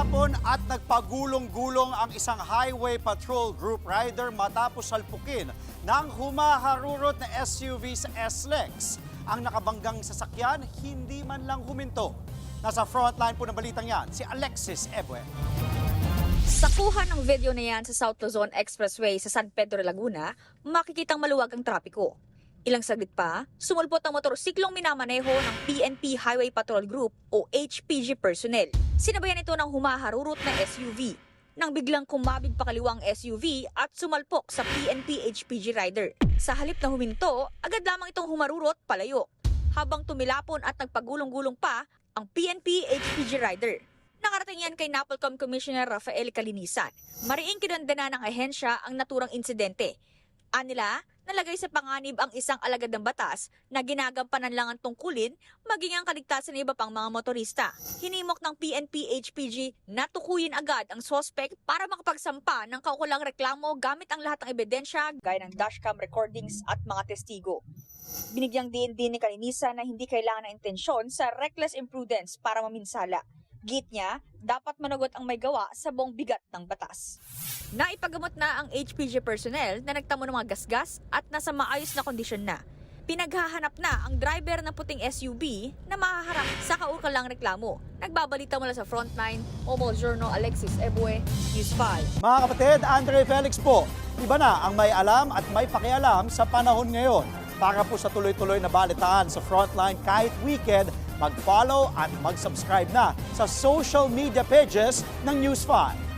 Tumilapon at nagpagulong-gulong ang isang highway patrol group rider matapos salpukin ng humaharurot na SUV sa SLEX. Ang nakabanggang sasakyan, hindi man lang huminto. Nasa frontline po ng balitang yan, si Alexis Ebue. Sa kuha ng video na yan sa South Luzon Expressway sa San Pedro, Laguna, makikitang maluwag ang trapiko. Ilang saglit pa, sumulpot ang motorsiklong minamaneho ng PNP Highway Patrol Group o HPG personnel. Sinabayan ito ng humaharurot na SUV. Nang biglang kumabig pakaliwang SUV at sumalpok sa PNP HPG rider. Sa halip na huminto, agad lamang itong humarurot palayo. Habang tumilapon at nagpagulong-gulong pa ang PNP HPG rider. Nakarating yan kay NAPOLCOM Commissioner Rafael Calinisan. Mariing kinondena ng ahensya ang naturang insidente. Anila, nalagay sa panganib ang isang alagad ng batas na ginagampanan lang ang tungkulin maging ang kaligtasan ng iba pang mga motorista. Hinimok ng PNP HPG na tukuyin agad ang suspect para makapagsampa ng kaukulang reklamo gamit ang lahat ng ebidensya gaya ng dashcam recordings at mga testigo. Binigyang din ni Calinisan na hindi kailangan ng intensyon sa reckless imprudence para maminsala. Git niya, dapat managot ang may gawa sa buong bigat ng batas. Naipagamot na ang HPG personnel na nagtamo ng mga gasgas at nasa maayos na kondisyon na. Pinaghahanap na ang driver ng puting SUV na mahaharap sa kaukulang reklamo. Nagbabalita mula sa Frontline, Omol Journal, Alexis Ebue, News 5. Mga kapatid, Andre Felix po, iba na ang may alam at may pakialam sa panahon ngayon. Para po sa tuloy-tuloy na balitaan sa Frontline kahit weekend, mag-follow at mag-subscribe na sa social media pages ng News 5.